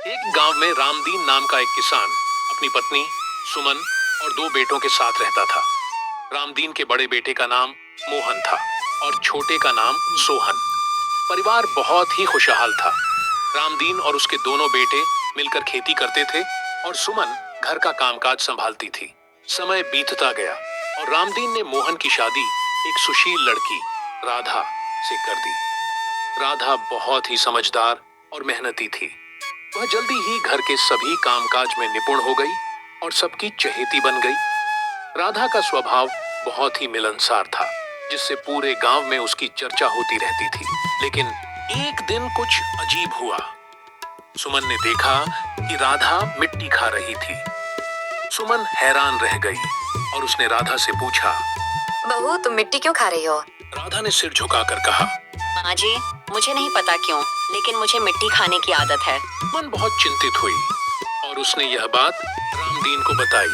एक गांव में रामदीन नाम का एक किसान अपनी पत्नी सुमन और दो बेटों के साथ रहता था। रामदीन के बड़े बेटे का नाम मोहन था और छोटे का नाम सोहन। परिवार बहुत ही खुशहाल था। रामदीन और उसके दोनों बेटे मिलकर खेती करते थे और सुमन घर का कामकाज संभालती थी। समय बीतता गया और रामदीन ने मोहन की शादी एक सुशील लड़की राधा से कर दी। राधा बहुत ही समझदार और मेहनती थी। वह जल्दी ही घर के सभी कामकाज में निपुण हो गई और सबकी चहेती बन गई। राधा का स्वभाव बहुत ही मिलनसार था, जिससे पूरे गांव में उसकी चर्चा होती रहती थी। लेकिन एक दिन कुछ अजीब हुआ। सुमन ने देखा कि राधा मिट्टी खा रही थी। सुमन हैरान रह गई और उसने राधा से पूछा, बहू तुम मिट्टी क्यों खा रही हो? राधा ने सिर झुकाकर कहा, माँ जी, मुझे नहीं पता क्यों, लेकिन मुझे मिट्टी खाने की आदत है। मन बहुत चिंतित हुई और उसने यह बात रामदीन को बताई।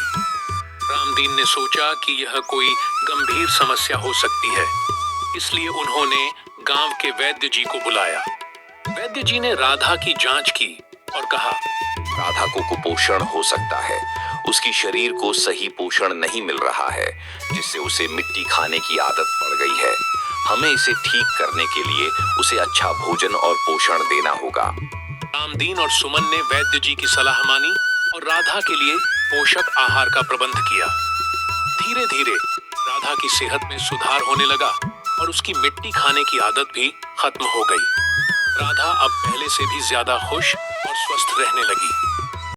रामदीन ने सोचा कि यह कोई गंभीर समस्या हो सकती है, इसलिए उन्होंने गांव के वैद्य जी को बुलाया। वैद्य जी ने राधा की जांच की और कहा, राधा को कुपोषण हो सकता है। उसकी शरीर को सही पोषण नहीं मिल रहा है, जिससे उसे मिट्टी खाने की आदत पड़ गई है। हमें इसे ठीक करने के लिए उसे अच्छा भोजन और पोषण देना होगा। रामदीन और सुमन ने वैद्य जी की सलाह मानी और राधा के लिए पोषक आहार का प्रबंध किया। धीरे धीरे राधा की सेहत में सुधार होने लगा और उसकी मिट्टी खाने की आदत भी खत्म हो गई। राधा अब पहले से भी ज्यादा खुश और स्वस्थ रहने लगी।